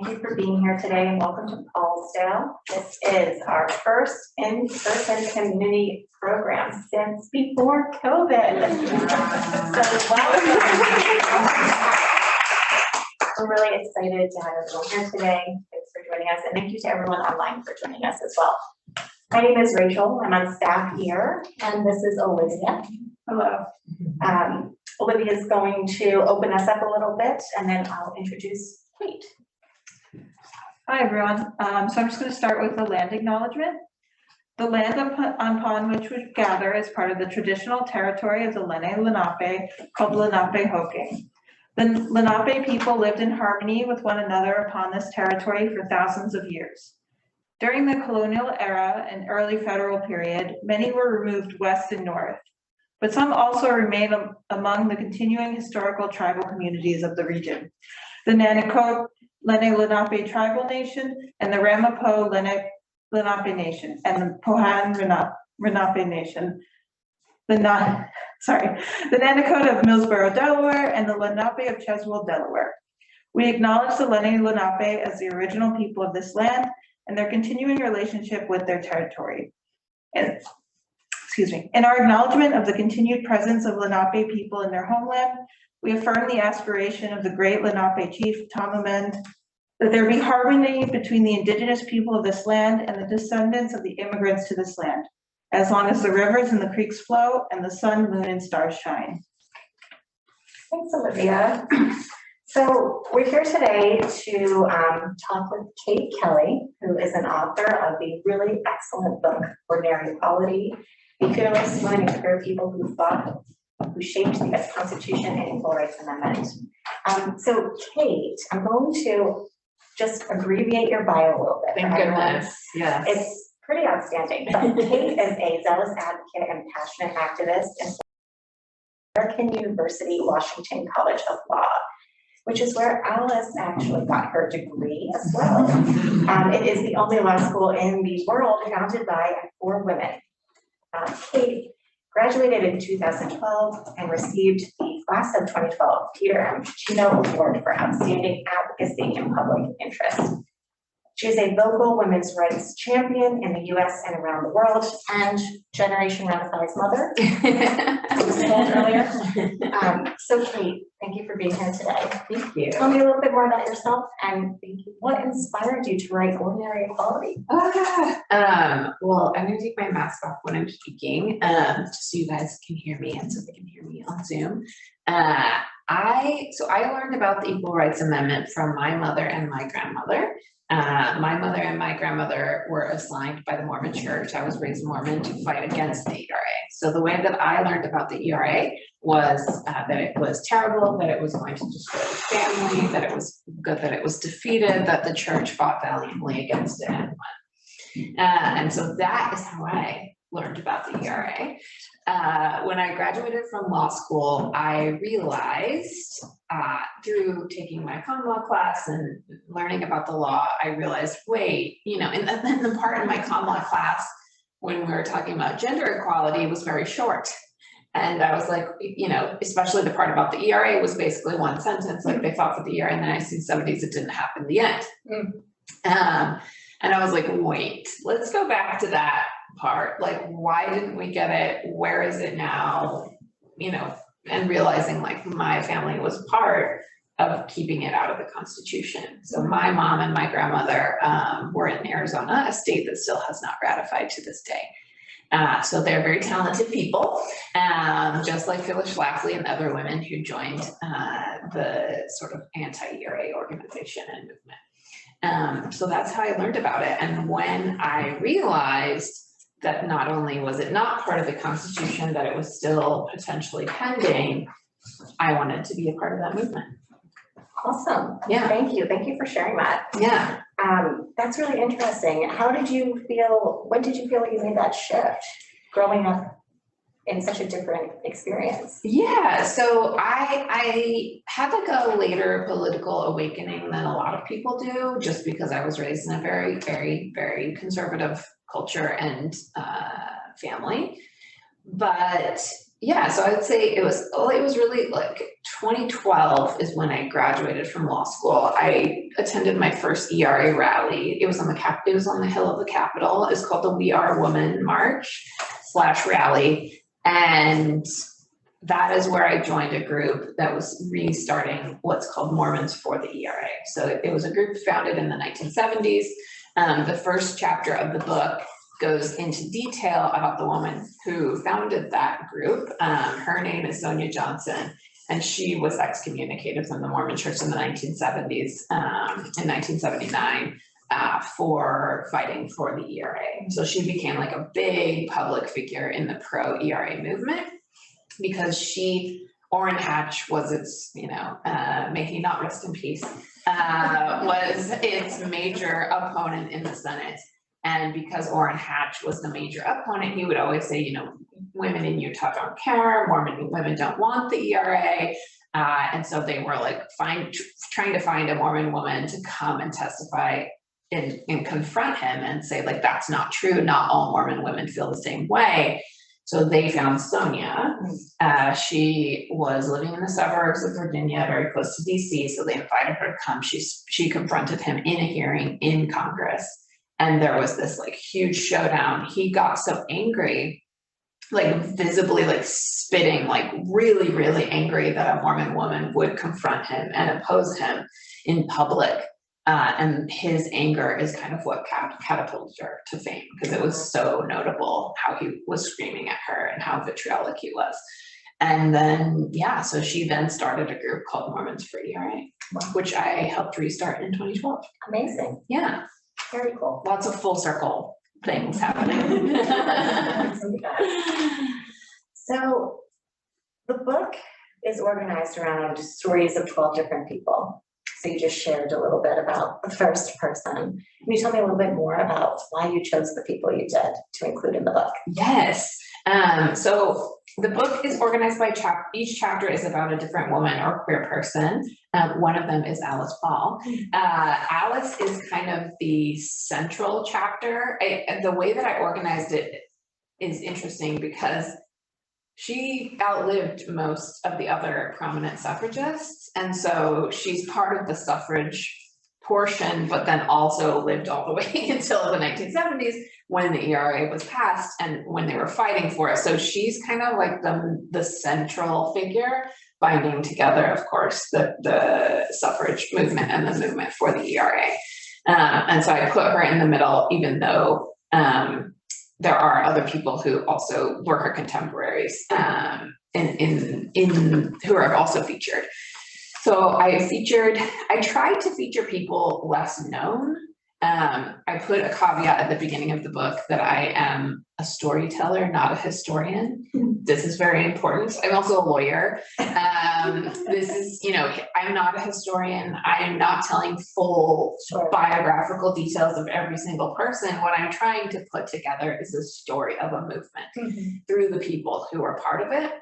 Thank you for being here today and welcome to Paulsdale. This is our first in-person community program since before COVID. So welcome. We're really excited to have everyone here today. Thanks for joining us, and thank you to everyone online for joining us as well. My name is Rachel. I'm on staff here, and this is Olivia. Hello. Olivia is going to open us up a little bit, and then I'll introduce Kate. Hi, everyone. So I'm just going to start with the land acknowledgement. The land upon which we gather is part of the traditional territory of the Lenni Lenape, called Lenape-Hoking. The Lenape people lived in harmony with one another upon this territory for thousands of years. During the colonial era and early federal period, many were removed west and north, but some also remain among the continuing historical tribal communities of the region. The Nanticoke Lenni Lenape Tribal Nation and the Ramapo Lenni Lenape Nation and the Pohan Lenape Nation. The Nanticoke of Millsboro, Delaware, and the Lenape of Cheswold, Delaware. We acknowledge the Lenni Lenape as the original people of this land and their continuing relationship with their territory. In our acknowledgement of the continued presence of Lenape people in their homeland, we affirm the aspiration of the great Lenape chief, Tom Amend, that there be harmony between the indigenous people of this land and the descendants of the immigrants to this land, as long as the rivers and the creeks flow and the sun, moon, and stars shine. Thanks, Olivia. So we're here today to talk with Kate Kelly, who is an author of the really excellent book, Ordinary Equality, The Fearless Women and Queer People Who shaped the U.S. Constitution and Equal Rights Amendment. So Kate, I'm going to just abbreviate your bio a little bit. Thank goodness, yes. It's pretty outstanding. But Kate is a zealous advocate and passionate activist in American University, Washington College of Law, which is where Alice actually got her degree as well. It is the only law school in the world founded by and for women. Kate graduated in 2012 and received the class of 2012 Peter M. Chino Award for Outstanding Advocacy in Public Interest. She is a vocal women's rights champion in the U.S. and around the world, and Generation Ratifies mother. Earlier. So Kate, thank you for being here today. Thank you. Tell me a little bit more about yourself and what inspired you to write Ordinary Equality? Well, I'm going to take my mask off when I'm speaking, just so you guys can hear me and so they can hear me on Zoom. I learned about the Equal Rights Amendment from my mother and my grandmother. My mother and my grandmother were assigned by the Mormon Church. I was raised Mormon to fight against the ERA. So the way that I learned about the ERA was that it was terrible, that it was going to destroy the family, that it was good that it was defeated, that the church fought valiantly against it and won. And so that is how I learned about the ERA. When I graduated from law school, I realized through taking my common law class and learning about the law, I realized, wait, and then the part in my common law class when we were talking about gender equality was very short. And I was like, especially the part about the ERA was basically one sentence, like they fought for the ERA in the 1970s, it didn't happen in the end. And I was like, wait, let's go back to that part. Like, why didn't we get it? Where is it now? And realizing like my family was part of keeping it out of the Constitution. So my mom and my grandmother were in Arizona, a state that still has not ratified to this day. So they're very talented people, just like Phyllis Schlafly and other women who joined the sort of anti-ERA organization and movement. So that's how I learned about it. And when I realized that not only was it not part of the Constitution, that it was still potentially pending, I wanted to be a part of that movement. Awesome. Yeah. Thank you. Thank you for sharing that. Yeah. That's really interesting. How did you feel, when did you feel like you made that shift growing up in such a different experience? Yeah, so I had like a later political awakening than a lot of people do, just because I was raised in a very, very, very conservative culture and family. But Yeah, so I would say it was really like 2012 is when I graduated from law school. I attended my first ERA rally. It was on the Hill of the Capitol. It's called the We Are Women March / rally. And that is where I joined a group that was restarting what's called Mormons for the ERA. So it was a group founded in the 1970s. The first chapter of the book goes into detail about the woman who founded that group. Her name is Sonia Johnson, and she was excommunicated from the Mormon Church in the 1970s, in 1979, for fighting for the ERA. So she became like a big public figure in the pro-ERA movement because Orrin Hatch was its, may he not rest in peace, was its major opponent in the Senate. And because Orrin Hatch was the major opponent, he would always say, women in Utah don't care, Mormon women don't want the ERA. And so they were like trying to find a Mormon woman to come and testify and confront him and say, like, that's not true. Not all Mormon women feel the same way. So they found Sonia. She was living in the suburbs of Virginia, very close to DC. So they invited her to come. She confronted him in a hearing in Congress. And there was this like huge showdown. He got so angry, like visibly like spitting, like really, really angry that a Mormon woman would confront him and oppose him in public. And his anger is kind of what catapulted her to fame, because it was so notable how he was screaming at her and how vitriolic he was. And then, so she then started a group called Mormons for ERA, which I helped restart in 2012. Amazing. Yeah. Very cool. Lots of full circle things happening. So the book is organized around stories of 12 different people. So you just shared a little bit about the first person. Can you tell me a little bit more about why you chose the people you did to include in the book? Yes. So the book is organized by each chapter is about a different woman or queer person. One of them is Alice Ball. Alice is kind of the central chapter. The way that I organized it is interesting because she outlived most of the other prominent suffragists. And so she's part of the suffrage portion, but then also lived all the way until the 1970s when the ERA was passed and when they were fighting for it. So she's kind of like the central figure, binding together, of course, the suffrage movement and the movement for the ERA. And so I put her in the middle, even though there are other people who also were her contemporaries who are also featured. So I tried to feature people less known. I put a caveat at the beginning of the book that I am a storyteller, not a historian. This is very important. I'm also a lawyer. This is, I'm not a historian. I am not telling full biographical details of every single person. What I'm trying to put together is a story of a movement through the people who are part of it.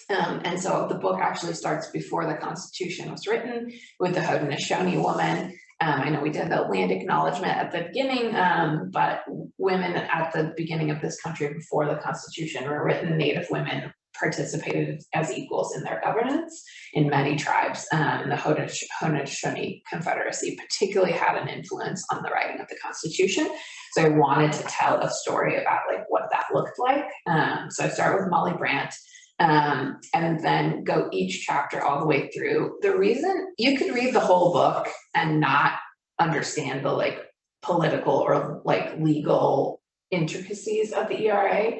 And so the book actually starts before the Constitution was written with the Haudenosaunee woman. I know we did the land acknowledgement at the beginning, but women at the beginning of this country before the Constitution were written, Native women participated as equals in their governance in many tribes. The Haudenosaunee Confederacy particularly had an influence on the writing of the Constitution. So I wanted to tell a story about like what that looked like. So I start with Molly Brandt. And then go each chapter all the way through. The reason you could read the whole book and not understand the like political or like legal intricacies of the ERA.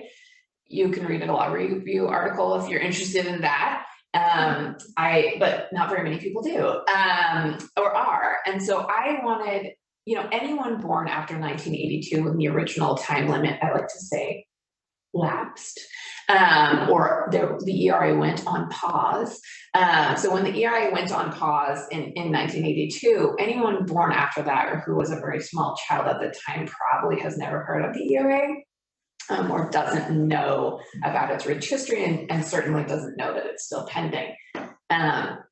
You can read a law review article if you're interested in that. But not very many people do, or are. And so I wanted, anyone born after 1982 when the original time limit, I like to say, lapsed, or the ERA went on pause. So when the ERA went on pause in 1982, anyone born after that or who was a very small child at the time probably has never heard of the ERA, or doesn't know about its rich history and certainly doesn't know that it's still pending.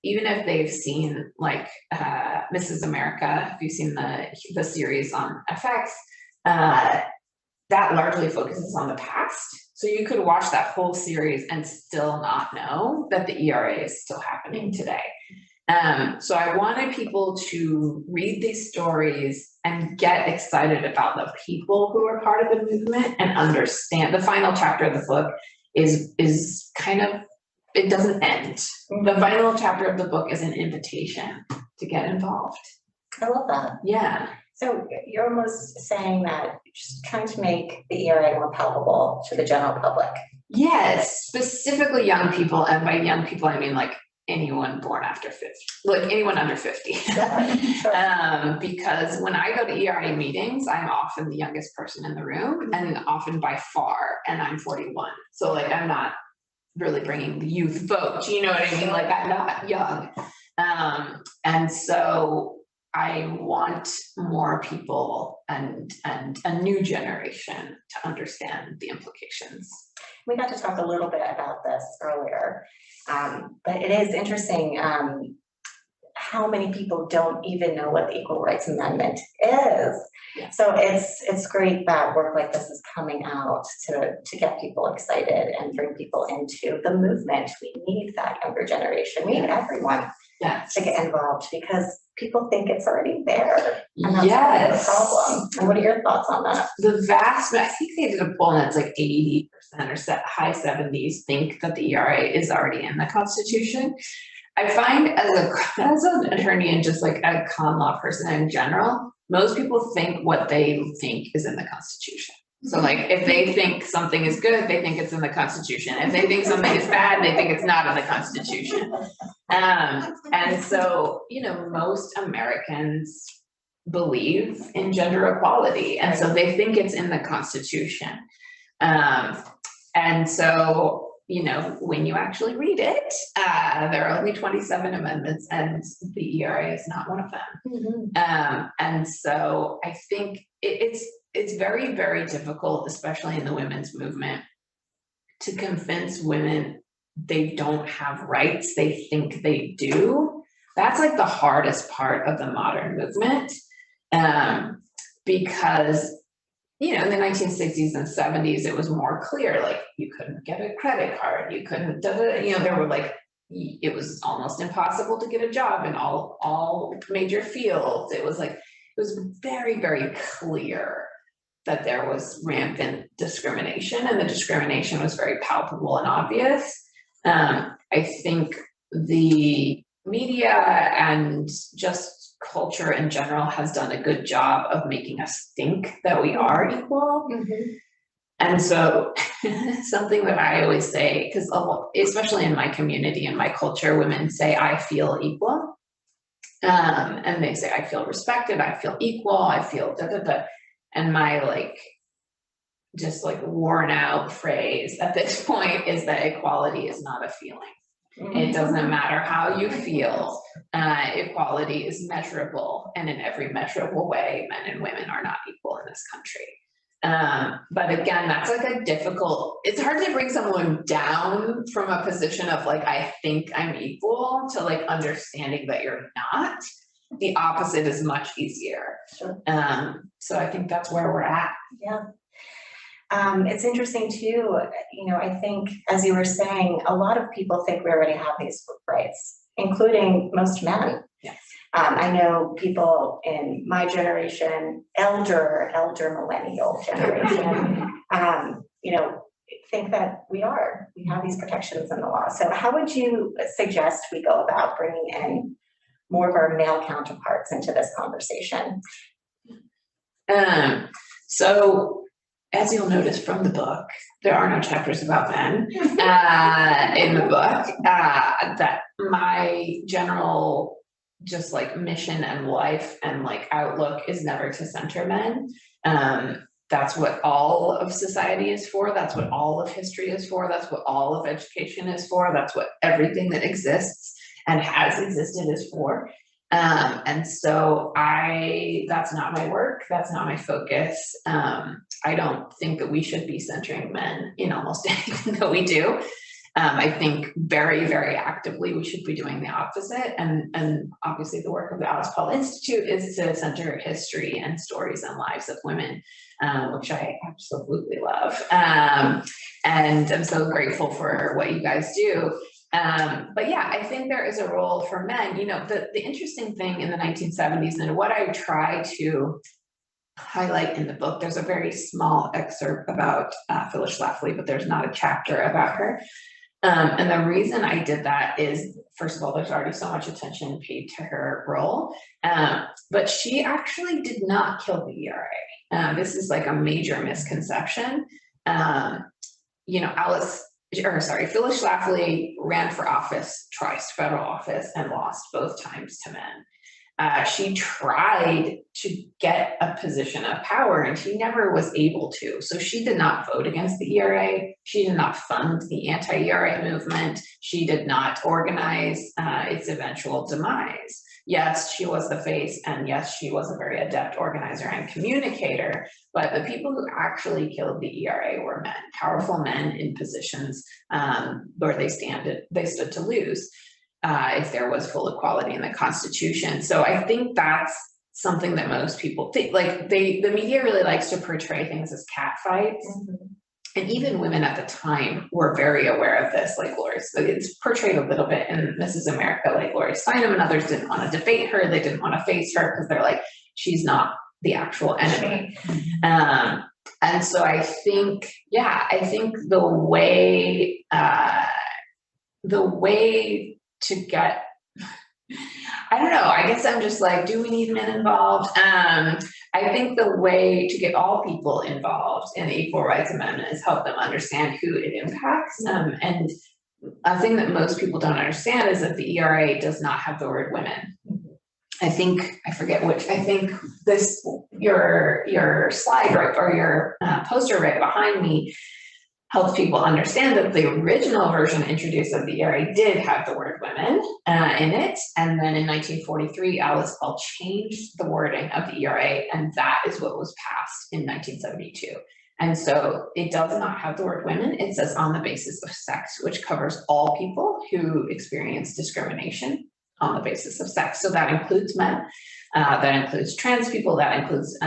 Even if they've seen like Mrs. America, if you've seen the series on FX, that largely focuses on the past. So you could watch that whole series and still not know that the ERA is still happening today. So I wanted people to read these stories and get excited about the people who are part of the movement and understand. The final chapter of the book is kind of, it doesn't end. The final chapter of the book is an invitation to get involved. I love that. Yeah. So you're almost saying that just trying to make the ERA more palpable to the general public. Yes, specifically young people, and by young people I mean like anyone born after 50, like anyone under 50. Sure. Because when I go to ERA meetings, I'm often the youngest person in the room, and often by far, and I'm 41. So like I'm not really bringing the youth vote, you know what I mean? Like I'm not young. And so I want more people and a new generation to understand the implications. We got to talk a little bit about this earlier, but it is interesting how many people don't even know what the Equal Rights Amendment is. Yeah. So it's great that work like this is coming out to get people excited and bring people into the movement. We need that younger generation. We need everyone to get involved because people think it's already there. And that's part of the problem. And what are your thoughts on that? I think they did a poll and it's like 80% or high 70s think that the ERA is already in the Constitution. I find as an attorney and just like a con law person in general, most people think what they think is in the Constitution. So like if they think something is good, they think it's in the Constitution. If they think something is bad, they think it's not in the Constitution. And so, you know, most Americans believe in gender equality. And so they think it's in the Constitution. And so, you know, when you actually read it, there are only 27 amendments and the ERA is not one of them. And so I think it's very, very difficult, especially in the women's movement, to convince women they don't have rights they think they do. That's like the hardest part of the modern movement, because you know, in the 1960s and 70s, it was more clear, like you couldn't get a credit card, you couldn't, you know, there were like, it was almost impossible to get a job in all major fields. It was like, it was very, very clear that there was rampant discrimination, and the discrimination was very palpable and obvious. I think the media and just culture in general has done a good job of making us think that we are equal. And so something that I always say, because especially in my community and my culture, women say, I feel equal. And they say, I feel respected, I feel equal, I feel da da da. And my like, just like worn out phrase at this point is that equality is not a feeling. It doesn't matter how you feel. Equality is measurable, and in every measurable way, men and women are not equal in this country. But again, that's like a difficult, it's hard to bring someone down from a position of like, I think I'm equal, to like understanding that you're not. The opposite is much easier. Sure. So I think that's where we're at. Yeah. It's interesting too, you know, I think, as you were saying, a lot of people think we already have these rights, including most men. Yes. I know people in my generation, elder millennial generation, you know, think that we have these protections in the law. So how would you suggest we go about bringing in more of our male counterparts into this conversation? So as you'll notice from the book, there are no chapters about men in the book. That my general just like mission and life and like outlook is never to center men. That's what all of society is for. That's what all of history is for. That's what all of education is for. That's what everything that exists and has existed is for. And so that's not my work. That's not my focus. I don't think that we should be centering men in almost anything that we do. I think very, very actively we should be doing the opposite. And obviously the work of the Alice Paul Institute is to center history and stories and lives of women, which I absolutely love. And I'm so grateful for what you guys do. But yeah, I think there is a role for men. You know, the interesting thing in the 1970s, and what I try to highlight in the book, there's a very small excerpt about Phyllis Schlafly, but there's not a chapter about her. And the reason I did that is, first of all, there's already so much attention paid to her role, but she actually did not kill the ERA. This is like a major misconception. You know, Phyllis Schlafly ran for office twice, federal office, and lost both times to men. She tried to get a position of power and she never was able to. So she did not vote against the ERA. She did not fund the anti-ERA movement. She did not organize its eventual demise. Yes, she was the face, and yes, she was a very adept organizer and communicator, but the people who actually killed the ERA were men, powerful men in positions where they stood to lose. If there was full equality in the Constitution. So I think that's something that most people think, like the media really likes to portray things as catfights. And even women at the time were very aware of this, like Gloria. So it's portrayed a little bit in Mrs. America, like Gloria Steinem and others didn't want to debate her. They didn't want to face her because they're like, she's not the actual enemy. And so I think, I think the way to get, I don't know, I guess I'm just like, do we need men involved? I think the way to get all people involved in the Equal Rights Amendment is help them understand who it impacts. And a thing that most people don't understand is that the ERA does not have the word women. I think, I forget which, I think this, your slide right, or your poster right behind me helps people understand that the original version introduced of the ERA did have the word women in it. And then in 1943, Alice Paul changed the wording of the ERA, and that is what was passed in 1972. And so it does not have the word women. It says on the basis of sex, which covers all people who experience discrimination on the basis of sex. So that includes men, that includes trans people, that includes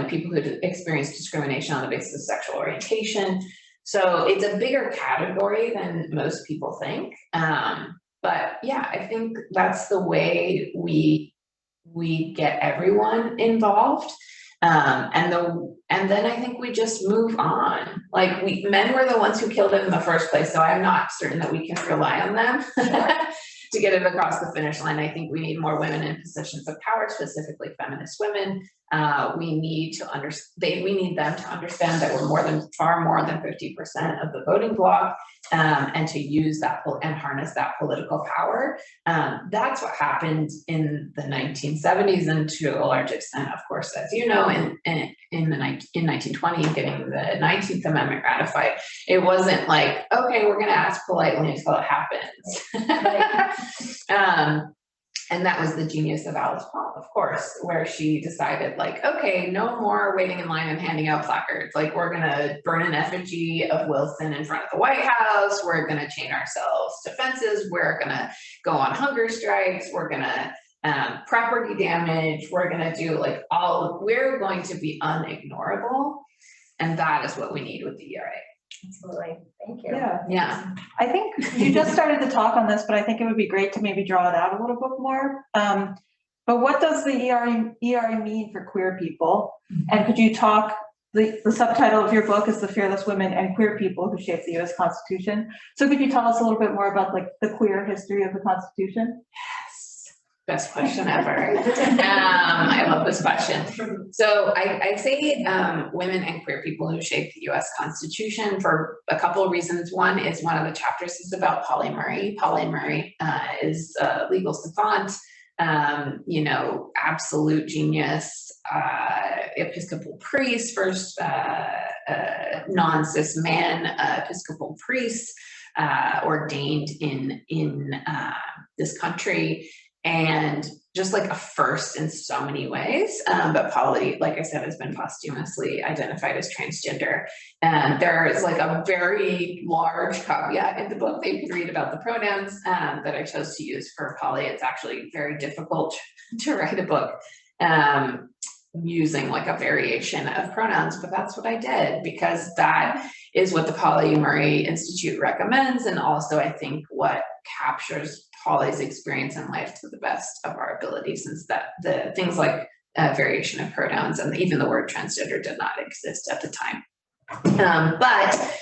people who experience discrimination on the basis of sexual orientation. So it's a bigger category than most people think. But yeah, I think that's the way we get everyone involved. And then I think we just move on. Like men were the ones who killed it in the first place, so I'm not certain that we can rely on them to get it across the finish line. I think we need more women in positions of power, specifically feminist women. We need them to understand that we're far more than 50% of the voting bloc, and to use that and harness that political power. That's what happened in the 1970s, and to a large extent, of course, as you know, in 1920, getting the 19th Amendment ratified. It wasn't like, okay, we're going to ask politely until it happens. And that was the genius of Alice Paul, of course, where she decided, like, okay, no more waiting in line and handing out placards. Like, we're going to burn an effigy of Wilson in front of the White House. We're going to chain ourselves to fences. We're going to go on hunger strikes. We're going to property damage. We're going to do we're going to be unignorable. And that is what we need with the ERA. Absolutely. Thank you. Yeah. I think you just started to talk on this, but I think it would be great to maybe draw it out a little bit more. But what does the ERA mean for queer people? And could you talk, the subtitle of your book is The Fearless Women and Queer People Who Shaped the US Constitution. So could you tell us a little bit more about the queer history of the Constitution? Best question ever. I love this question. So I say women and queer people who shaped the US Constitution for a couple of reasons. One is one of the chapters is about Polly Murray. Polly Murray is a legal savant, absolute genius, Episcopal priest, first non-cis man Episcopal priest ordained in this country. And just like a first in so many ways. But Polly, like I said, has been posthumously identified as transgender. And there is like a very large caveat in the book that you can read about the pronouns that I chose to use for Polly. It's actually very difficult to write a book using like a variation of pronouns, but that's what I did because that is what the Polly Murray Institute recommends, and also I think what captures Polly's experience in life to the best of our ability, since that the things like variation of pronouns and even the word transgender did not exist at the time. But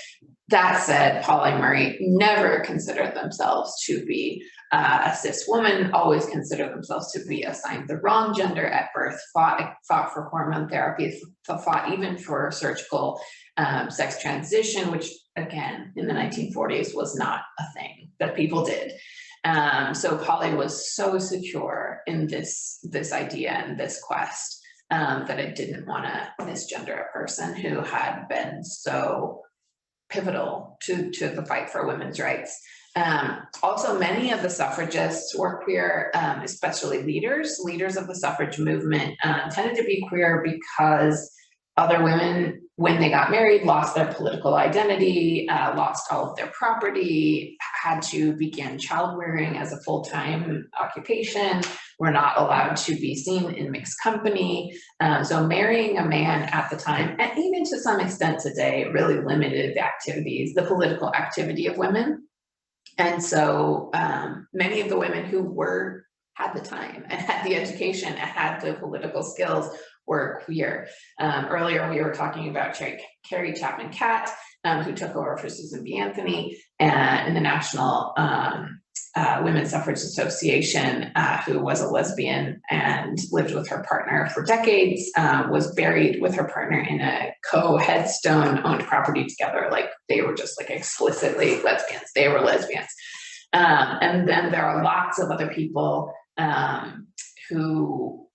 that said, Polly Murray never considered themselves to be a cis woman, always considered themselves to be assigned the wrong gender at birth, fought for hormone therapy, fought even for surgical sex transition, which again, in the 1940s was not a thing that people did. So Polly was so secure in this idea and this quest that it didn't want to misgender a person who had been so pivotal to the fight for women's rights. Also, many of the suffragists were queer, especially leaders of the suffrage movement tended to be queer because other women, when they got married, lost their political identity, lost all of their property, had to begin childbearing as a full-time occupation, were not allowed to be seen in mixed company. So marrying a man at the time, and even to some extent today, really limited the activities, the political activity of women. And so many of the women who had the time and had the education and had the political skills were queer. Earlier, we were talking about Carrie Chapman Catt, who took over for Susan B. Anthony in the National Women's Suffrage Association, who was a lesbian and lived with her partner for decades, was buried with her partner in a co-headstone owned property together. Like they were just like explicitly lesbians. They were lesbians. And then there are lots of other people who,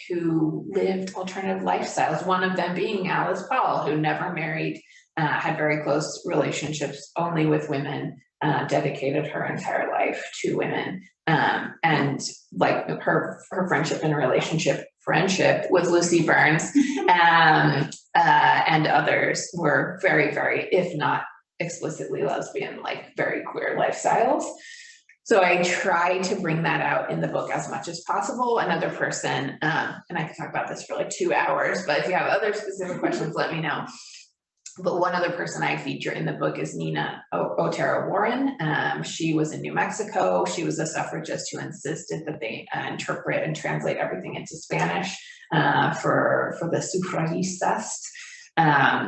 who lived alternative lifestyles. One of them being Alice Paul, who never married, had very close relationships only with women, dedicated her entire life to women. And like her friendship with Lucy Burns and others were very, very, if not explicitly lesbian, like very queer lifestyles. So I try to bring that out in the book as much as possible. Another person, and I could talk about this for like 2 hours, but if you have other specific questions, let me know. But one other person I feature in the book is Nina Otero Warren. She was in New Mexico. She was a suffragist who insisted that they interpret and translate everything into Spanish for the suffragistas.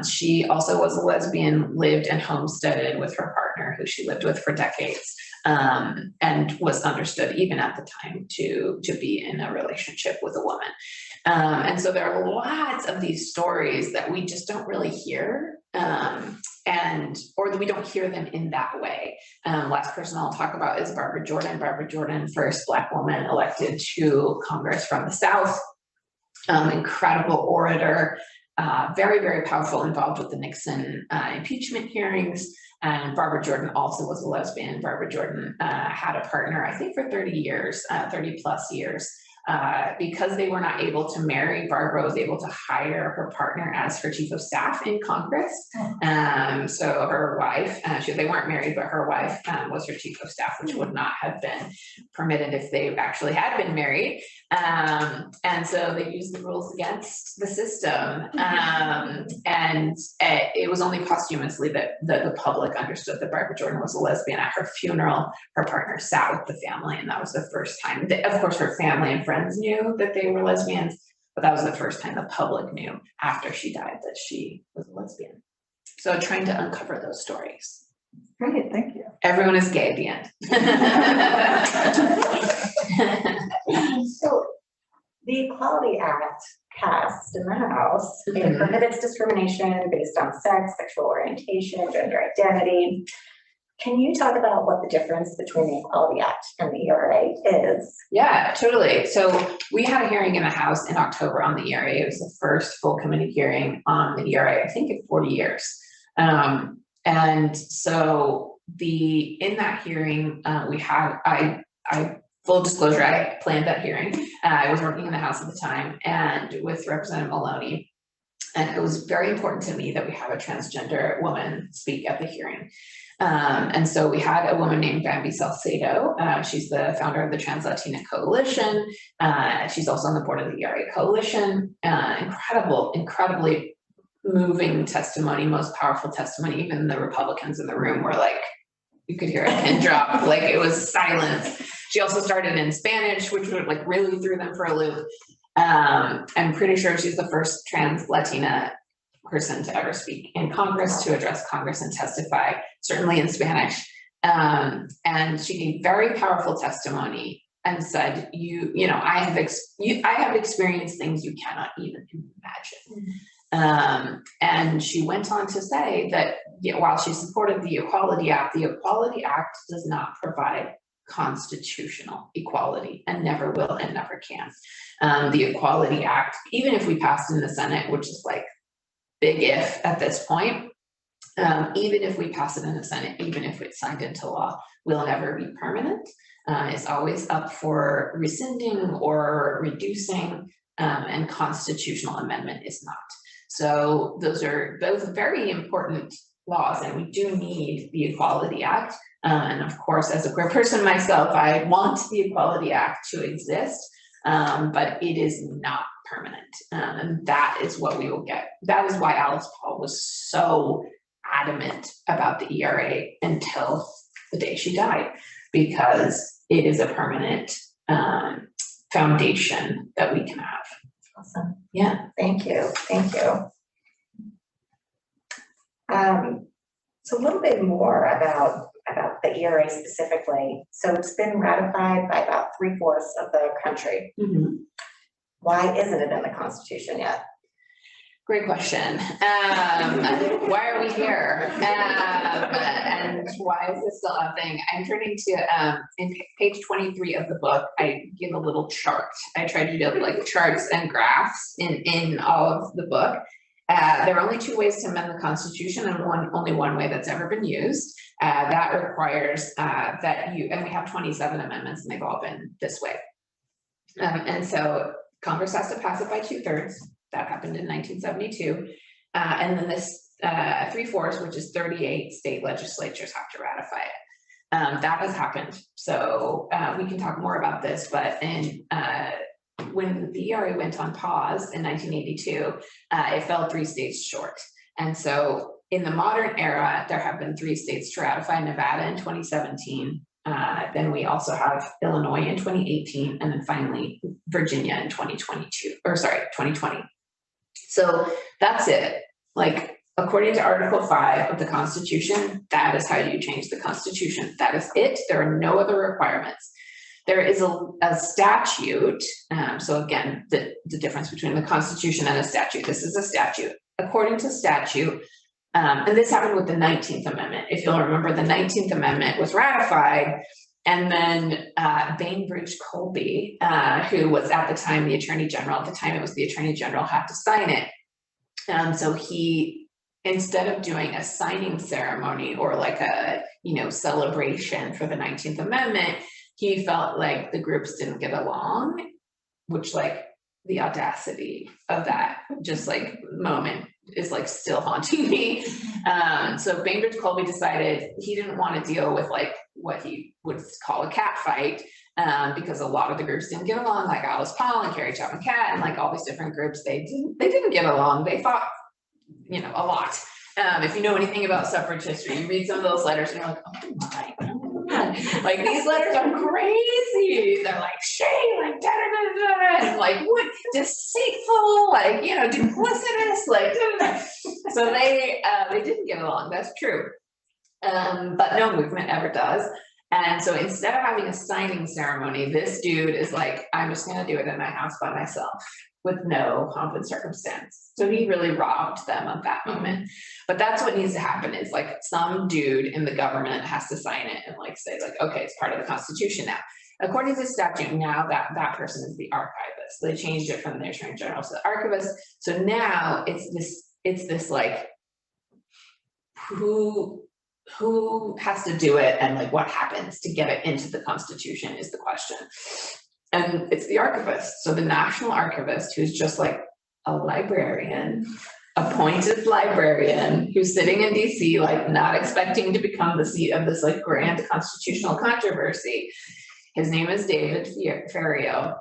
She also was a lesbian, lived and homesteaded with her partner, who she lived with for decades, and was understood even at the time to be in a relationship with a woman. And so there are lots of these stories that we just don't really hear, or that we don't hear them in that way. Last person I'll talk about is Barbara Jordan. Barbara Jordan, first Black woman elected to Congress from the South, incredible orator, very, very powerful, involved with the Nixon impeachment hearings. And Barbara Jordan also was a lesbian. Barbara Jordan had a partner, I think, for 30 years, 30 plus years. Because they were not able to marry, Barbara was able to hire her partner as her chief of staff in Congress. So her wife, they weren't married, but her wife was her chief of staff, which would not have been permitted if they actually had been married. And so they used the rules against the system. And it was only posthumously that the public understood that Barbara Jordan was a lesbian. At her funeral, her partner sat with the family, and that was the first time. Of course, her family and friends knew that they were lesbians, but that was the first time the public knew after she died that she was a lesbian. So trying to uncover those stories. Great, thank you. Everyone is gay at the end. So the Equality Act passed in the House. It prohibits discrimination based on sex, sexual orientation, gender identity. Can you talk about what the difference between the Equality Act and the ERA is? Yeah, totally. So we had a hearing in the House in October on the ERA. It was the first full committee hearing on the ERA, I think, in 40 years. And so in that hearing, I full disclosure, I planned that hearing. I was working in the House at the time and with Representative Maloney. And it was very important to me that we have a transgender woman speak at the hearing. And so we had a woman named Bambi Salcedo. She's the founder of the Trans Latina Coalition. She's also on the board of the ERA Coalition. Incredibly moving testimony, most powerful testimony. Even the Republicans in the room were like, you could hear a pin drop, like it was silence. She also started in Spanish, which would like really threw them for a loop. I'm pretty sure she's the first trans Latina person to ever speak in Congress, to address Congress and testify, certainly in Spanish. And she gave very powerful testimony and said, I have experienced things you cannot even imagine. And she went on to say that while she supported the Equality Act does not provide constitutional equality and never will and never can. The Equality Act, even if we passed in the Senate, which is like big if at this point, even if we pass it in the Senate, even if it's signed into law, will never be permanent. It's always up for rescinding or reducing, and constitutional amendment is not. So those are both very important laws, and we do need the Equality Act. And of course, as a queer person myself, I want the Equality Act to exist, but it is not permanent. And that is what we will get. That is why Alice Paul was so adamant about the ERA until the day she died, because it is a permanent foundation that we can have. Awesome. Yeah. Thank you. So a little bit more about the ERA specifically. So it's been ratified by about 3/4 of the country. Mm-hmm. Why isn't it in the Constitution yet? Great question. Why are we here? And why is this still a thing? I'm turning to in page 23 of the book. I give a little chart. I tried to do like charts and graphs in all of the book. There are only two ways to amend the Constitution, and only one way that's ever been used. That requires and we have 27 amendments, and they've all been this way. And so Congress has to pass it by 2/3. That happened in 1972. And then this 3/4, which is 38 state legislatures, have to ratify it. That has happened. So we can talk more about this, but when the ERA went on pause in 1982, it fell 3 states short. And so in the modern era, there have been 3 states to ratify: Nevada in 2017. Then we also have Illinois in 2018, and then finally Virginia in 2020. So that's it. Like, according to Article 5 of the Constitution, that is how you change the Constitution. That is it. There are no other requirements. There is a statute. So again, the difference between the Constitution and a statute. This is a statute. According to statute, and this happened with the 19th Amendment. If you'll remember, the 19th Amendment was ratified, and then Bainbridge Colby, who was at the time the Attorney General, at the time it was the Attorney General, had to sign it. So he, instead of doing a signing ceremony or like a celebration for the 19th Amendment, he felt like the groups didn't get along, which like the audacity of that just like moment is like still haunting me. So Bainbridge Colby decided he didn't want to deal with like what he would call a cat fight, because a lot of the groups didn't get along, like Alice Paul and Carrie Chapman Catt and like all these different groups. They didn't get along. They fought, a lot. If you know anything about suffrage history, you read some of those letters and you're like, oh my God. Like, these letters are crazy. They're like shame, like da da da da, and like what deceitful, like duplicitous, like da, da, da. So they didn't get along. That's true, but no movement ever does. And so instead of having a signing ceremony, this dude is like, I'm just gonna do it in my house by myself with no pomp and circumstance. So he really robbed them of that moment. But that's what needs to happen, is like some dude in the government has to sign it and like say like, okay, it's part of the Constitution now. According to statute, now that person is the archivist. They changed it from the Attorney General to the archivist. So now it's this like, who who has to do it and like what happens to get it into the Constitution is the question. And it's the archivist. So the national archivist, who's just like a librarian, appointed librarian, who's sitting in DC, like not expecting to become the seat of this like grand constitutional controversy. His name is David Ferriero.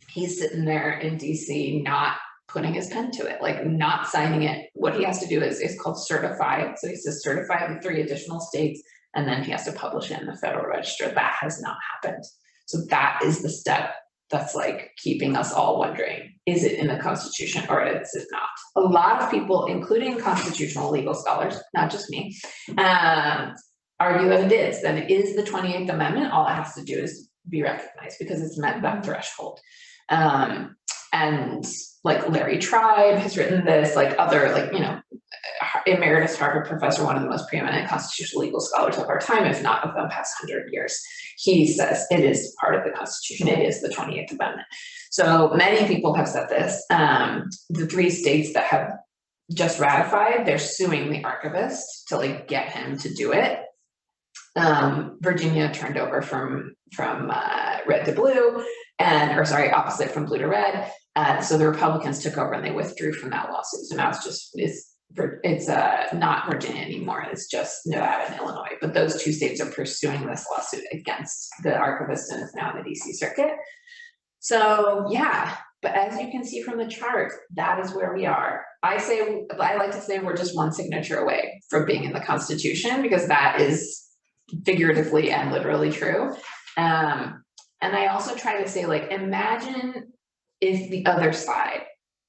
He's sitting there in DC, not putting his pen to it, like not signing it. What he has to do is called certify. So he says certify the 3 additional states, and then he has to publish it in the Federal Register. That has not happened. So that is the step that's like keeping us all wondering, is it in the Constitution or is it not? A lot of people, including constitutional legal scholars, not just me, argue that it is the 28th Amendment. All it has to do is be recognized because it's met that threshold. And like Larry Tribe has written this, like other, like, you know, emeritus Harvard professor, one of the most preeminent constitutional legal scholars of our time, if not of the past 100 years. He says it is part of the Constitution. It is the 28th Amendment. So many people have said this. The 3 states that have just ratified, they're suing the archivist to like get him to do it. Virginia turned over from red to blue, opposite from blue to red. So the Republicans took over and they withdrew from that lawsuit. So now it's not Virginia anymore. It's just Nevada and Illinois. But those 2 states are pursuing this lawsuit against the archivist and is now in the DC circuit. So yeah, but as you can see from the chart, that is where we are. I like to say we're just 1 signature away from being in the Constitution, because that is figuratively and literally true. And I also try to say, like, imagine if the other side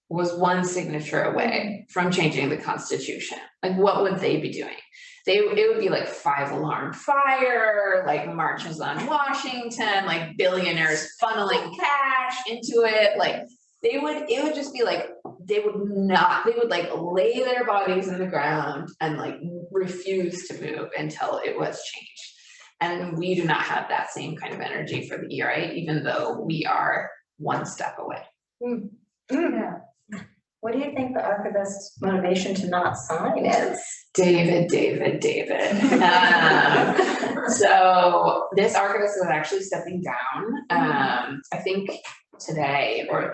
was 1 signature away from changing the Constitution. Like, what would they be doing? It would be like 5-alarm fire, like marches on Washington, like billionaires funneling cash into it. Like it would just be like, they would like lay their bodies in the ground and like refuse to move until it was changed. And we do not have that same kind of energy for the ERA, even though we are 1 step away. Yeah. What do you think the archivist's motivation to not sign is? David. So this archivist is actually stepping down. I think today, or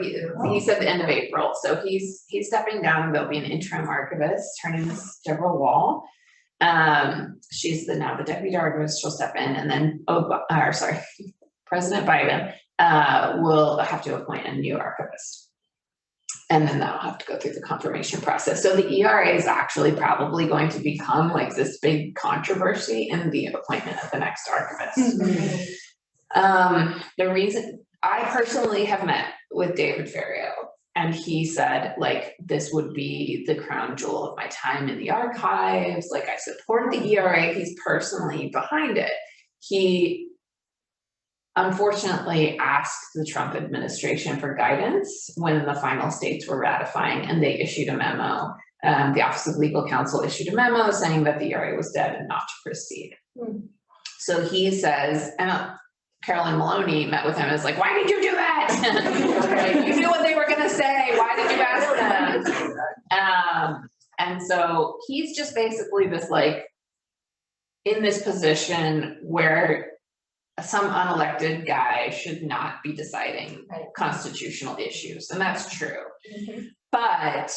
he said the end of April. So he's stepping down. There'll be an interim archivist. Her name is Deborah Wall. She's now the deputy archivist. She'll step in, and then President Biden will have to appoint a new archivist. And then that'll have to go through the confirmation process. So the ERA is actually probably going to become like this big controversy in the appointment of the next archivist. The reason I personally have met with David Ferriero, and he said, like, this would be the crown jewel of my time in the archives. Like, I support the ERA. He's personally behind it. He unfortunately asked the Trump administration for guidance when the final states were ratifying, and they issued a memo. The Office of Legal Counsel issued a memo saying that the ERA was dead and not to proceed. So he says, and Carolyn Maloney met with him and was like, why did you do that? You knew what they were going to say. Why did you ask them? And so he's just basically this, like, in this position where some unelected guy should not be deciding constitutional issues. And that's true. But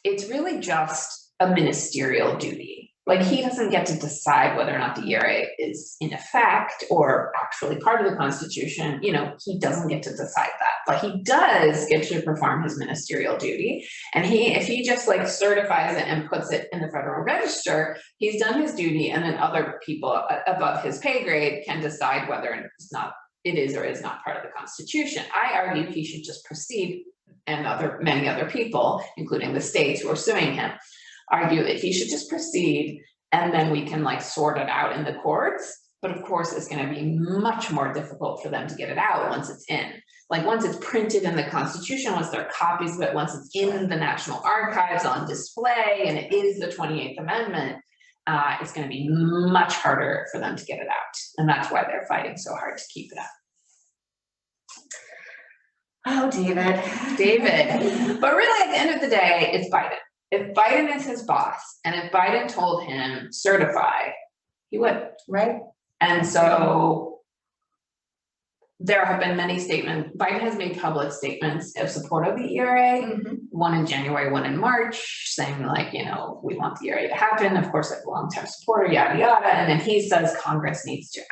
it's really just a ministerial duty. Like, he doesn't get to decide whether or not the ERA is in effect or actually part of the Constitution. You know, he doesn't get to decide that, but he does get to perform his ministerial duty. And if he just like certifies it and puts it in the Federal Register, he's done his duty, and then other people above his pay grade can decide whether it is or is not part of the Constitution. I argue he should just proceed, and many other people, including the states who are suing him, argue that he should just proceed, and then we can like sort it out in the courts. But of course, it's going to be much more difficult for them to get it out once it's in. Like, once it's printed in the Constitution, once there are copies of it, once it's in the National Archives on display, and it is the 28th Amendment, it's going to be much harder for them to get it out. And that's why they're fighting so hard to keep it out. Oh, David. But really, at the end of the day, it's Biden. if Biden is his boss, and if Biden told him certify, he would. Right. And so there have been many statements, Biden has made public statements of support of the ERA, one in January, one in March, saying like, you know, we want the ERA to happen, of course, like a long-term supporter, yada, yada, and then he says Congress needs to act.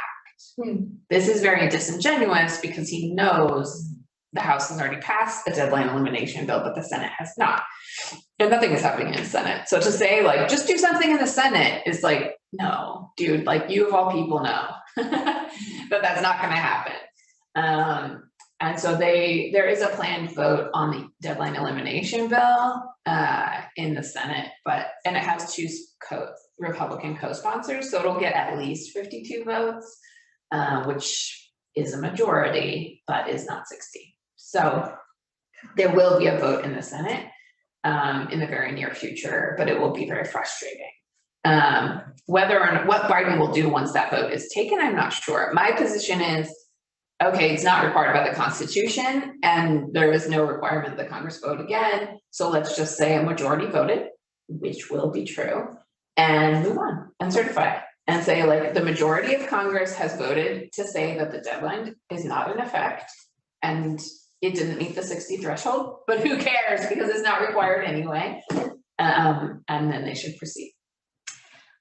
This is very disingenuous because he knows the House has already passed a deadline elimination bill, but the Senate has not. And nothing is happening in the Senate. So to say like, just do something in the Senate is like, no, dude, like you of all people know that that's not gonna happen. And so there is a planned vote on the deadline elimination bill in the Senate, and it has two Republican co-sponsors, so it'll get at least 52 votes, which is a majority, but is not 60. So there will be a vote in the Senate in the very near future, but it will be very frustrating. Whether or not what Biden will do once that vote is taken, I'm not sure. My position is, okay, it's not required by the Constitution, and there is no requirement that Congress vote again. So let's just say a majority voted, which will be true, and move on and certify it. And say like the majority of Congress has voted to say that the deadline is not in effect and it didn't meet the 60 threshold, but who cares because it's not required anyway. And then they should proceed.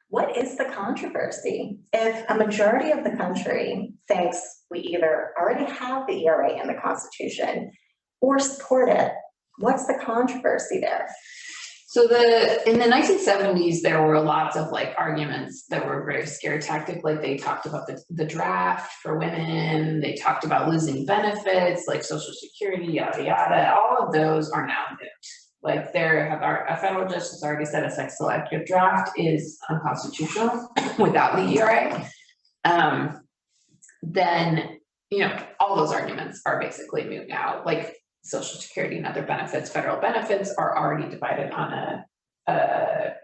What is the controversy? If a majority of the country thinks we either already have the ERA in the Constitution or support it, what's the controversy there? So in the 1970s, there were lots of like arguments that were very scare tactic. Like they talked about the draft for women. They talked about losing benefits like Social Security, yada, yada. All of those are now moot. Like a federal justice already said a sex selective draft is unconstitutional without the ERA. Then, you know, all those arguments are basically moot now. Like Social Security and other benefits, federal benefits are already divided on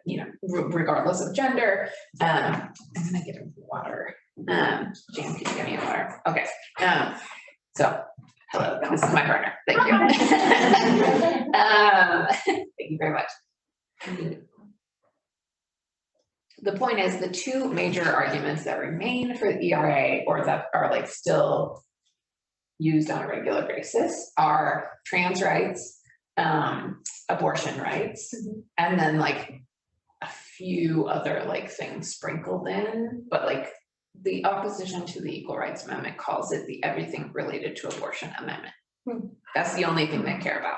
you know, regardless of gender. I'm gonna get a water. Jan, can you give me a water? Okay. So, hello, this is my partner. Thank you. Thank you very much. The point is, the two major arguments that remain for the ERA, or that are like still used on a regular basis, are trans rights, abortion rights, and then like a few other like things sprinkled in, but like the opposition to the Equal Rights Amendment calls it the everything related to abortion amendment. That's the only thing they care about,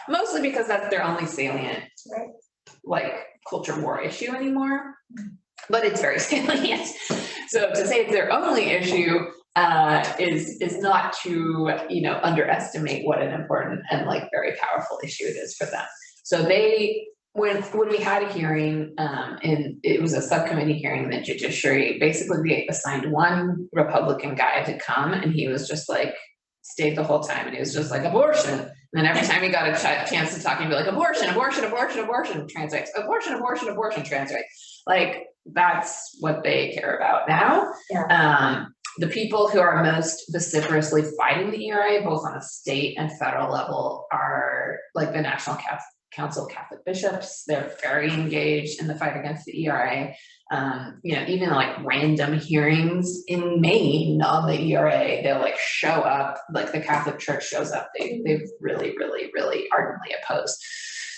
mostly because that's their only salient like culture war issue anymore, but it's very salient. So to say it's their only issue is not to, you know, underestimate what an important and like very powerful issue it is for them. So when we had a hearing, and it was a subcommittee hearing in the judiciary, basically they assigned one Republican guy to come, and he was just like, stayed the whole time, and he was just like, abortion. And then every time he got a chance to talk, he'd be like, abortion, abortion, abortion, abortion, trans rights, abortion, abortion, abortion, trans rights. Like, that's what they care about now. Yeah. The people who are most vociferously fighting the ERA, both on a state and federal level, are like the National Council of Catholic Bishops. They're very engaged in the fight against the ERA. You know, even like random hearings in Maine on the ERA, they'll like show up, like the Catholic Church shows up. They've really, really, really ardently opposed.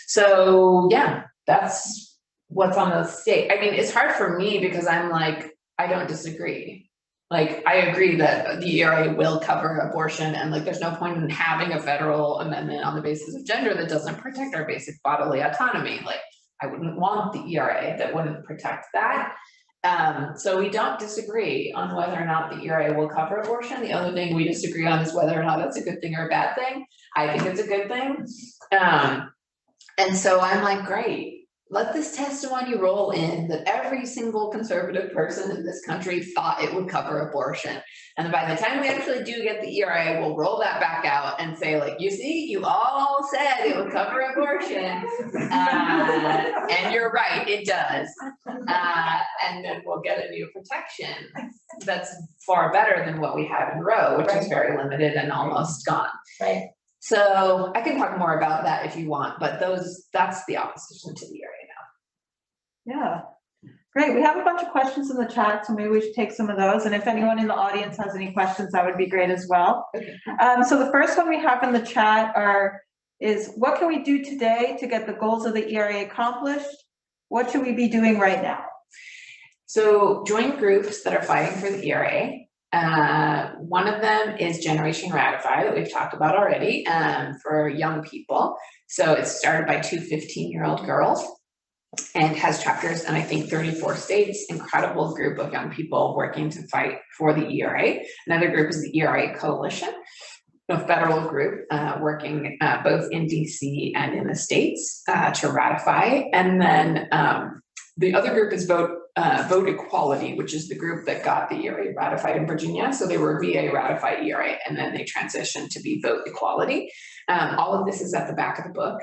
So yeah, that's what's on the state. I mean, it's hard for me because I'm like, I don't disagree. Like, I agree that the ERA will cover abortion, and like, there's no point in having a federal amendment on the basis of gender that doesn't protect our basic bodily autonomy. Like, I wouldn't want the ERA that wouldn't protect that. So we don't disagree on whether or not the ERA will cover abortion. The other thing we disagree on is whether or not it's a good thing or a bad thing. I think it's a good thing. And so I'm like, great. Let this testimony roll in that every single conservative person in this country thought it would cover abortion. And by the time we actually do get the ERA, we'll roll that back out and say, like, you see, you all said it would cover abortion. And you're right, it does. And then we'll get a new protection that's far better than what we have in Roe, which is very limited and almost gone. Right. So I can talk more about that if you want, but that's the opposition to the ERA now. Yeah, great. We have a bunch of questions in the chat, so maybe we should take some of those. And if anyone in the audience has any questions, that would be great as well. Okay. So the first one we have in the chat is what can we do today to get the goals of the ERA accomplished? What should we be doing right now? So join groups that are fighting for the ERA. One of them is Generation Ratify that we've talked about already for young people. So it's started by two 15-year-old girls and has chapters in I think 34 states. Incredible group of young people working to fight for the ERA. Another group is the ERA Coalition, a federal group working both in DC and in the states to ratify. And then the other group is Vote Equality, which is the group that got the ERA ratified in Virginia. So they were VA ratified ERA, and then they transitioned to be Vote Equality. All of this is at the back of the book.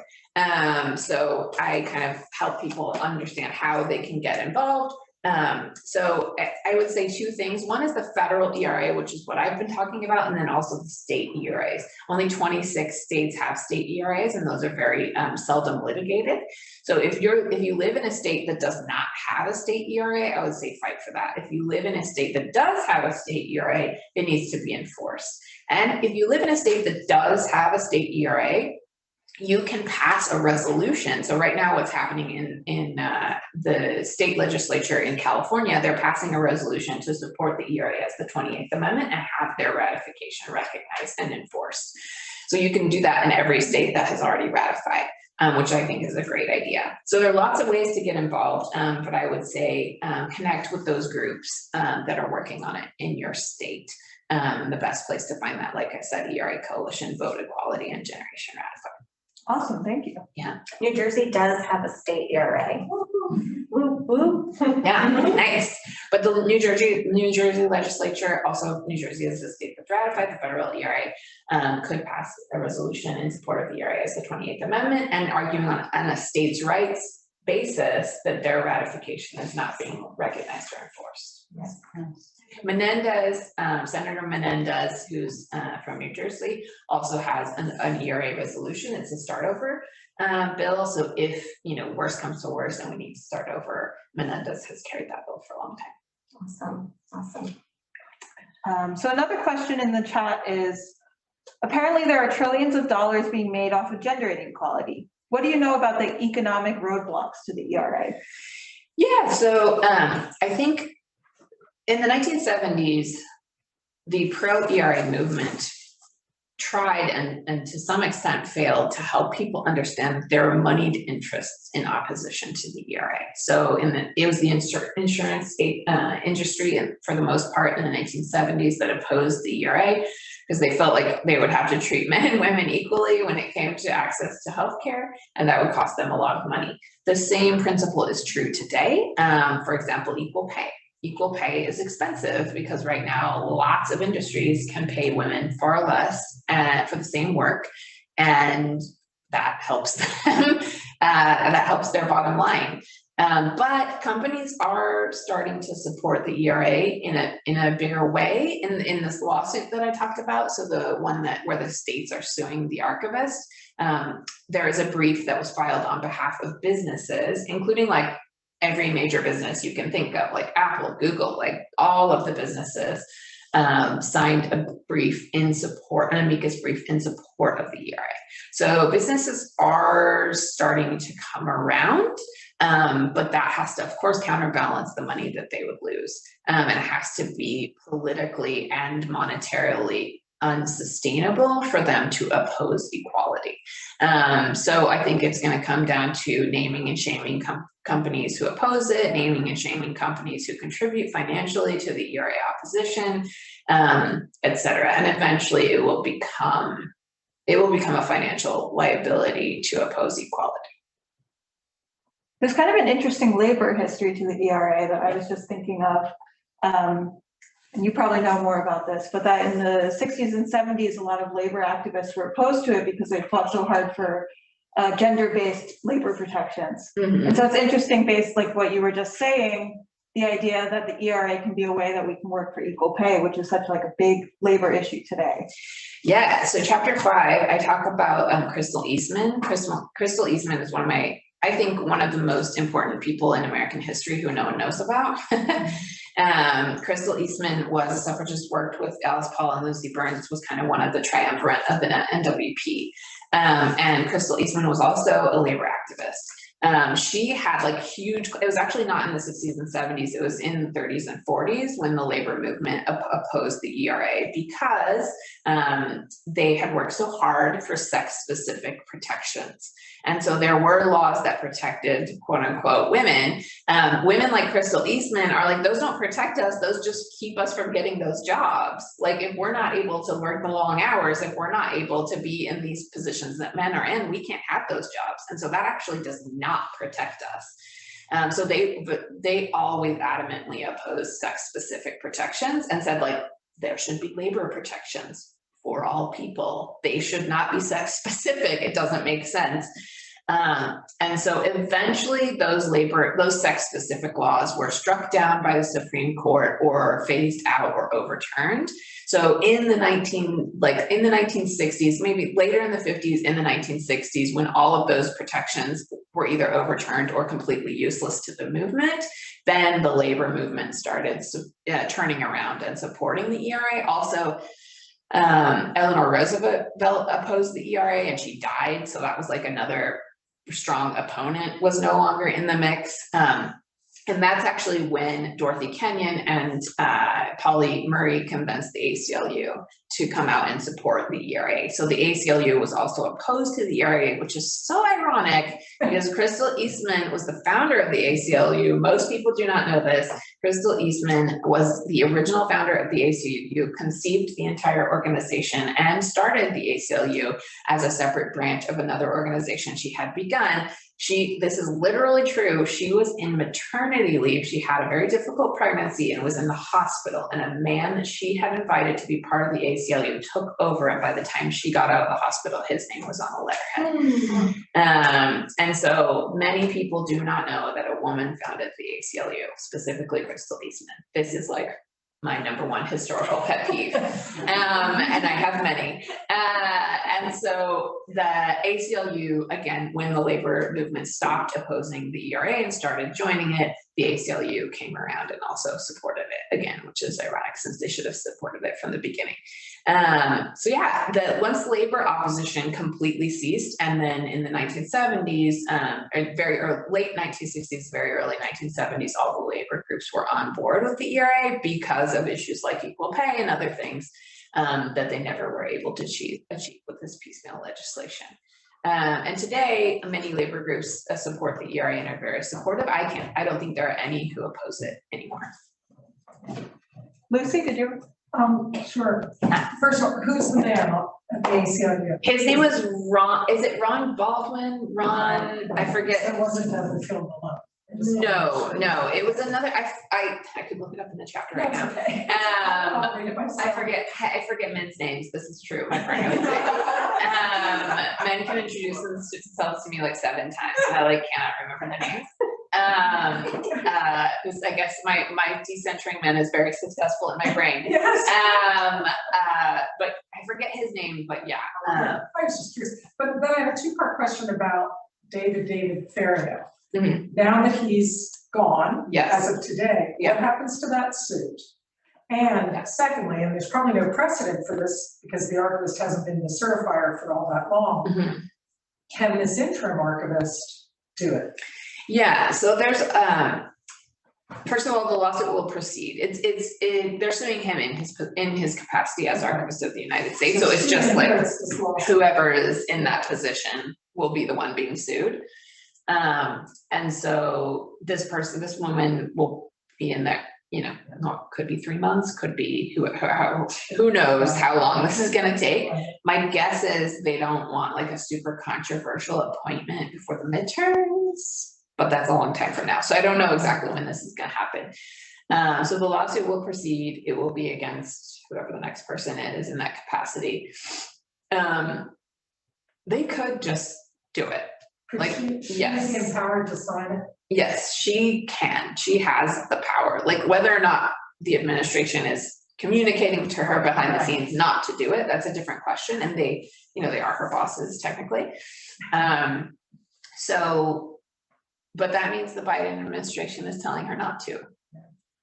So I kind of help people understand how they can get involved. So I would say two things. One is the federal ERA, which is what I've been talking about, and then also the state ERAs. Only 26 states have state ERAs, and those are very seldom litigated. So if you live in a state that does not have a state ERA, I would say fight for that. If you live in a state that does have a state ERA, it needs to be enforced. And if you live in a state that does have a state ERA, you can pass a resolution. So right now what's happening in the state legislature in California, they're passing a resolution to support the ERA as the 28th Amendment and have their ratification recognized and enforced. So you can do that in every state that has already ratified, which I think is a great idea. So there are lots of ways to get involved, but I would say connect with those groups that are working on it in your state. The best place to find that, like I said, ERA Coalition, Vote Equality, and Generation Ratify. Awesome, thank you. Yeah. New Jersey does have a state ERA. Woo, woo. Yeah, nice. But the New Jersey legislature, also New Jersey is the state that ratified the federal ERA, could pass a resolution in support of the ERA as the 28th Amendment and arguing on a states' rights basis that their ratification is not being recognized or enforced. Yes. Menendez, Senator Menendez, who's from New Jersey, also has an ERA resolution. It's a start over bill. So if, worse comes to worse and we need to start over, Menendez has carried that bill for a long time. Awesome. So another question in the chat is, apparently there are trillions of dollars being made off of gender inequality. What do you know about the economic roadblocks to the ERA? Yeah, so I think in the 1970s, the pro-ERA movement tried and to some extent failed to help people understand that there were moneyed interests in opposition to the ERA. So it was the insurance industry, and for the most part in the 1970s, that opposed the ERA because they felt like they would have to treat men and women equally when it came to access to healthcare, and that would cost them a lot of money. The same principle is true today. For example, equal pay. Equal pay is expensive because right now lots of industries can pay women far less for the same work, and that helps them. That helps their bottom line. But companies are starting to support the ERA in a bigger way in this lawsuit that I talked about. So the one where the states are suing the archivist, there is a brief that was filed on behalf of businesses, including like every major business you can think of, like Apple, Google, like all of the businesses signed a brief in support, an amicus brief in support of the ERA. So businesses are starting to come around, but that has to, of course, counterbalance the money that they would lose. And it has to be politically and monetarily unsustainable for them to oppose equality. So I think it's going to come down to naming and shaming companies who oppose it, naming and shaming companies who contribute financially to the ERA opposition, et cetera. And eventually it will become a financial liability to oppose equality. There's kind of an interesting labor history to the ERA that I was just thinking of. And you probably know more about this, but that in the 60s and 70s, a lot of labor activists were opposed to it because they fought so hard for gender-based labor protections. Mm-hmm. And so it's interesting, based like what you were just saying, the idea that the ERA can be a way that we can work for equal pay, which is such like a big labor issue today. Yeah, so chapter 5, I talk about Crystal Eastman. Crystal Eastman is I think one of the most important people in American history who no one knows about. Crystal Eastman was a suffragist, worked with Alice Paul and Lucy Burns, was kind of one of the triumvirate of the NWP. And Crystal Eastman was also a labor activist. She had like huge, it was actually not in the 60s and 70s, it was in the 30s and 40s when the labor movement opposed the ERA because they had worked so hard for sex-specific protections. And so there were laws that protected, quote unquote, women. Women like Crystal Eastman are like, those don't protect us, those just keep us from getting those jobs. Like if we're not able to work the long hours, if we're not able to be in these positions that men are in, we can't have those jobs. And so that actually does not protect us. So they always adamantly opposed sex-specific protections and said like, there should be labor protections for all people. They should not be sex specific. It doesn't make sense. And so eventually those sex specific laws were struck down by the Supreme Court or phased out or overturned. So in the 1960s, maybe later in the 50s, in the 1960s, when all of those protections were either overturned or completely useless to the movement, then the labor movement started turning around and supporting the ERA. Also, Eleanor Roosevelt opposed the ERA and she died. So that was like another strong opponent was no longer in the mix. And that's actually when Dorothy Kenyon and Polly Murray convinced the ACLU to come out and support the ERA. So the ACLU was also opposed to the ERA, which is so ironic because Crystal Eastman was the founder of the ACLU. Most people do not know this. Crystal Eastman was the original founder of the ACLU, conceived the entire organization, and started the ACLU as a separate branch of another organization she had begun. This is literally true. She was in maternity leave. She had a very difficult pregnancy and was in the hospital, and a man that she had invited to be part of the ACLU took over, and by the time she got out of the hospital, his name was on the letterhead. And so many people do not know that a woman founded the ACLU, specifically Crystal Eastman. This is like my number one historical pet peeve. And I have many. And so the ACLU, again, when the labor movement stopped opposing the ERA and started joining it, the ACLU came around and also supported it again, which is ironic since they should have supported it from the beginning. So yeah, once labor opposition completely ceased, and then in the 1970s, late 1960s, very early 1970s, all the labor groups were on board with the ERA because of issues like equal pay and other things that they never were able to achieve with this piecemeal legislation. And today, many labor groups support the ERA and are very supportive. I don't think there are any who oppose it anymore. Lucy, did you? Sure. First of all, who's the man at the ACLU? His name was Ron. Is it Ron Baldwin? Ron, I forget. It wasn't the film alone. No, it was another. I could look it up in the chapter right now. Okay. I forget men's names. This is true. My friend always says. Men can introduce themselves to me like 7 times, and I cannot remember their names. I guess my decentering man is very successful in my brain. Yes. But I forget his name. But yeah. I was just curious. But I have a 2-part question about David Ferriero. Mm-hmm. Now that he's gone, yes, as of today, what happens to that suit? And secondly, and there's probably no precedent for this because the archivist hasn't been the certifier for all that long, mm-hmm. Can this interim archivist do it? Yeah, so there's first of all, the lawsuit will proceed. They're suing him in his capacity as archivist of the United States. So it's just like whoever is in that position will be the one being sued. And so this woman will be in there, could be 3 months, could be who knows how long this is going to take. My guess is they don't want like a super controversial appointment before the midterms, but that's a long time from now. So I don't know exactly when this is going to happen. So the lawsuit will proceed. It will be against whoever the next person is in that capacity. They could just do it. Like, She's yes. empowered to sign it. Yes, she can. She has the power. Like whether or not the administration is communicating to her behind the scenes not to do it, that's a different question. And they, they are her bosses technically. So, but that means the Biden administration is telling her not to,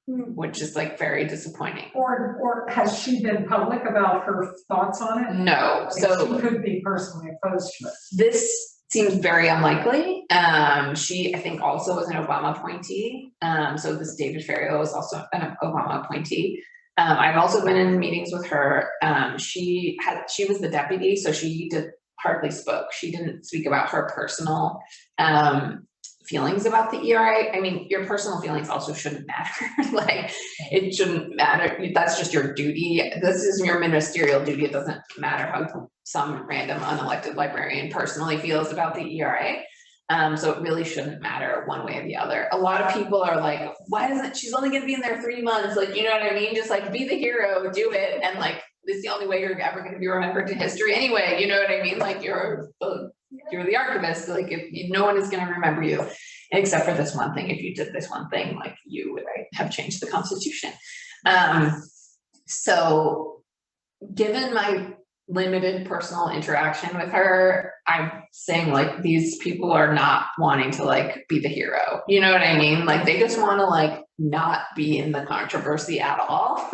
which is like very disappointing. Or has she been public about her thoughts on it? No, so she could be personally opposed to it. this seems very unlikely. She, I think, also was an Obama appointee. So this David Ferriero is also an Obama appointee. I've also been in meetings with her. She was the deputy, so she hardly spoke. She didn't speak about her personal feelings about the ERA. I mean, your personal feelings also shouldn't matter. Like, it shouldn't matter. That's just your duty. This is your ministerial duty. It doesn't matter how some random unelected librarian personally feels about the ERA. So it really shouldn't matter one way or the other. A lot of people are like, why isn't she's only gonna be in there 3 months? Like, you know what I mean? Just like be the hero, do it. And like, this is the only way you're ever gonna be remembered in history anyway. You know what I mean? Like you're the archivist. Like no one is gonna remember you except for this one thing. If you did this one thing, like you would have changed the Constitution. So given my limited personal interaction with her, I'm saying like these people are not wanting to like be the hero. You know what I mean? Like they just want to like not be in the controversy at all.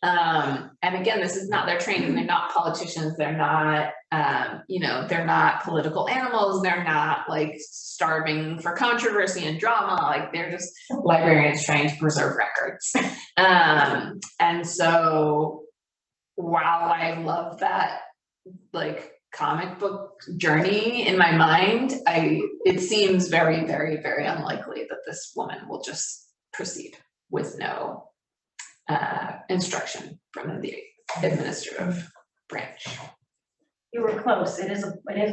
And again, this is not their training. They're not politicians. They're not, they're not political animals. They're not like starving for controversy and drama. Like they're just librarians trying to preserve records. And so while I love that like comic book journey in my mind, it seems very, very, very unlikely that this woman will just proceed with no instruction from the administrative branch. You were close. It is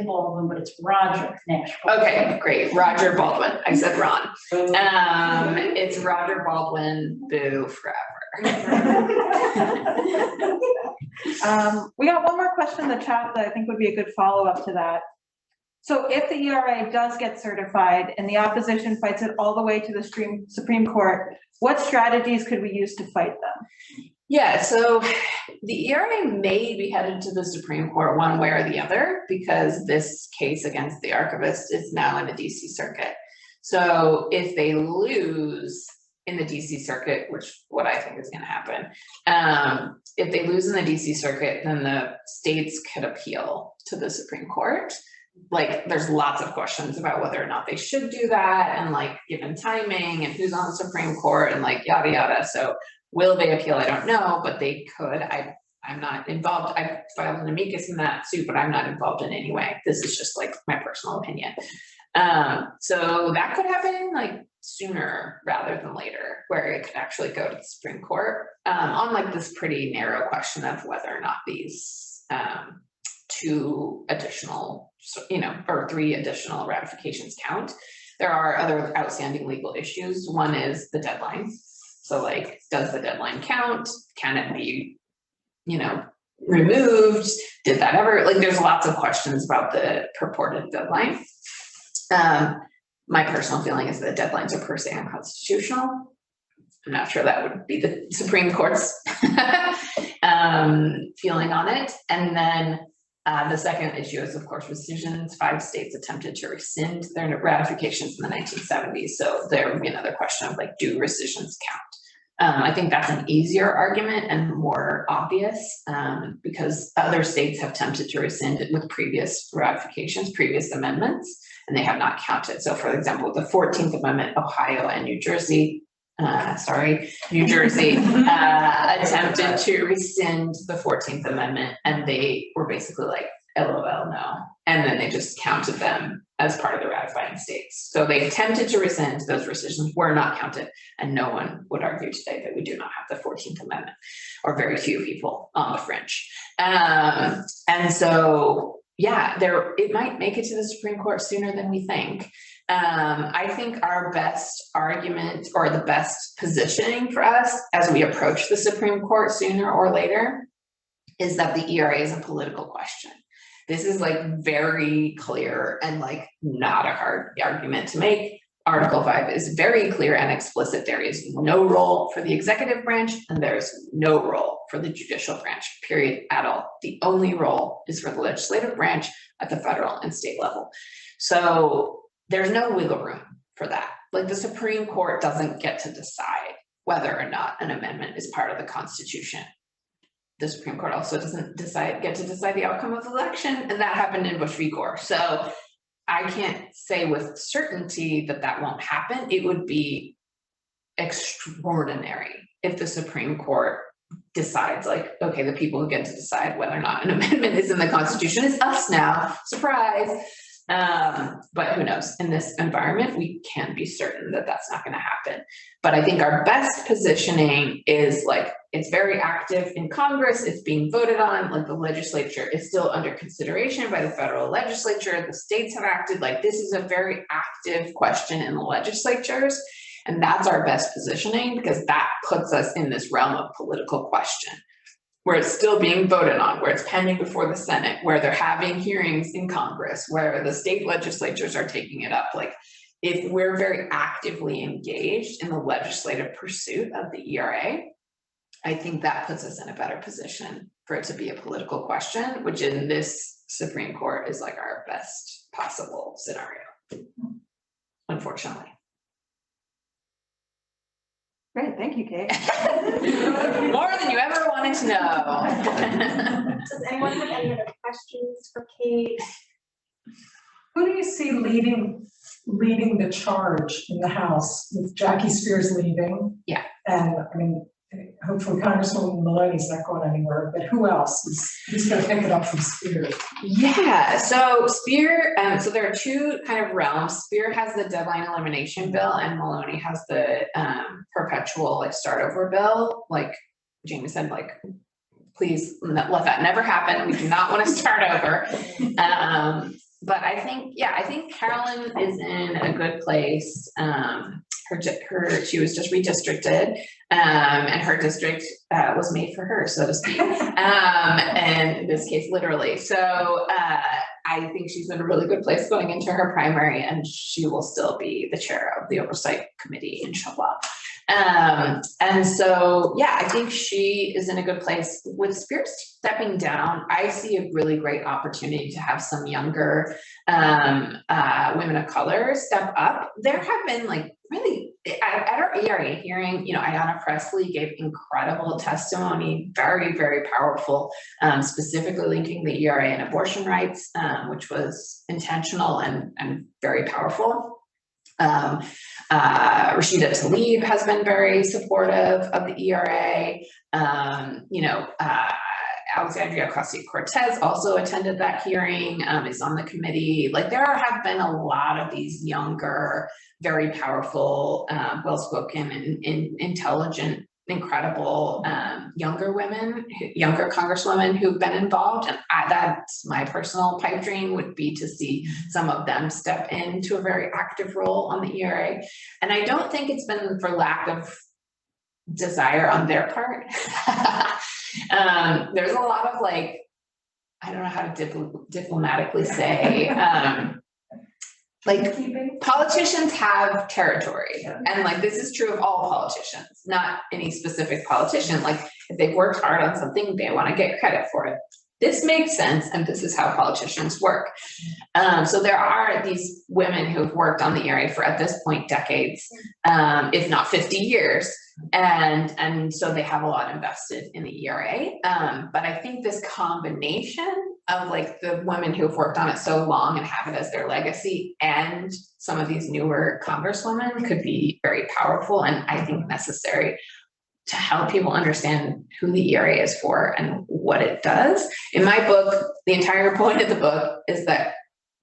Baldwin, but it's Roger Nash. Okay, great. Roger Baldwin. I said Ron. It's Roger Baldwin. Boo forever. We got one more question in the chat that I think would be a good follow-up to that. So if the ERA does get certified and the opposition fights it all the way to the Supreme Court, what strategies could we use to fight them? Yeah, so the ERA may be headed to the Supreme Court one way or the other because this case against the archivist is now in the DC Circuit. So if they lose in the DC Circuit, which what I think is going to happen, if they lose in the DC Circuit, then the states could appeal to the Supreme Court. Like there's lots of questions about whether or not they should do that and like given timing and who's on the Supreme Court and like yada yada. So will they appeal? I don't know, but they could. I'm not involved. I filed an amicus in that suit, but I'm not involved in any way. This is just like my personal opinion. So that could happen like sooner rather than later, where it could actually go to the Supreme Court on like this pretty narrow question of whether or not these 2 additional, or 3 additional ratifications count. There are other outstanding legal issues. One is the deadline. So like, does the deadline count? Can it be, removed? Did that ever, like there's lots of questions about the purported deadline. My personal feeling is that deadlines are per se unconstitutional. I'm not sure that would be the Supreme Court's feeling on it. And then the second issue is, of course, rescissions. 5 states attempted to rescind their ratifications in the 1970s. So there would be another question of like, do rescissions count? I think that's an easier argument and more obvious because other states have attempted to rescind it with previous ratifications, previous amendments, and they have not counted. So for example, the 14th Amendment, Ohio and New Jersey attempted to rescind the 14th Amendment, and they were basically like, LOL, no. And then they just counted them as part of the ratifying states. So they attempted to rescind, those rescissions were not counted, and no one would argue today that we do not have the 14th Amendment, or very few people on the fringe. And so, yeah, it might make it to the Supreme Court sooner than we think. I think our best argument or the best positioning for us as we approach the Supreme Court sooner or later is that the ERA is a political question. This is like very clear and like not a hard argument to make. Article 5 is very clear and explicit. There is no role for the executive branch and there's no role for the judicial branch, period, at all. The only role is for the legislative branch at the federal and state level. So there's no wiggle room for that. Like the Supreme Court doesn't get to decide whether or not an amendment is part of the Constitution. The Supreme Court also doesn't get to decide the outcome of the election, and that happened in Bush v. Gore. So I can't say with certainty that that won't happen. It would be extraordinary if the Supreme Court decides like, okay, the people who get to decide whether or not an amendment is in the Constitution is us now, surprise. But who knows? In this environment, we can be certain that that's not going to happen. But I think our best positioning is like, it's very active in Congress, it's being voted on, like the legislature is still under consideration by the federal legislature, the states have acted, like this is a very active question in the legislatures. And that's our best positioning because that puts us in this realm of political question, where it's still being voted on, where it's pending before the Senate, where they're having hearings in Congress, where the state legislatures are taking it up. Like, if we're very actively engaged in the legislative pursuit of the ERA, I think that puts us in a better position for it to be a political question, which in this Supreme Court is like our best possible scenario, unfortunately. Great, thank you, Kate. More than you ever wanted to know. Does anyone have any other questions for Kate? Who do you see leading the charge in the House with Jackie Spears leaving? Yeah. And I mean, hopefully Congresswoman Maloney's not going anywhere, but who else who's going to pick it up from Spears? Yeah, so Spear, so there are two kind of realms. Spear has the deadline elimination bill and Maloney has the perpetual like start over bill. Like Jamie said, like, please let that never happen. We do not want to start over. But I think Carolyn is in a good place. She was just redistricted, and her district was made for her, so to speak. And in this case, literally. So I think she's in a really good place going into her primary, and she will still be the chair of the oversight committee, inshallah. And so, yeah, I think she is in a good place. With Spears stepping down, I see a really great opportunity to have some younger women of color step up. There have been like really, at our ERA hearing, Ayanna Pressley gave incredible testimony, very, very powerful, specifically linking the ERA and abortion rights, which was intentional and very powerful. Rashida Tlaib has been very supportive of the ERA. Alexandria Ocasio-Cortez also attended that hearing, is on the committee. Like there have been a lot of these younger, very powerful, well-spoken and intelligent, incredible younger women, younger congresswomen who've been involved. And that's my personal pipe dream, would be to see some of them step into a very active role on the ERA. And I don't think it's been for lack of desire on their part. There's a lot of like, I don't know how to diplomatically say, like politicians have territory, and like this is true of all politicians, not any specific politician. Like if they've worked hard on something, they want to get credit for it. This makes sense, and this is how politicians work. So there are these women who have worked on the ERA for, at this point, decades, if not 50 years. And so they have a lot invested in the ERA. But I think this combination of like the women who've worked on it so long and have it as their legacy, and some of these newer congresswomen, could be very powerful and I think necessary to help people understand who the ERA is for and what it does. In my book, the entire point of the book is that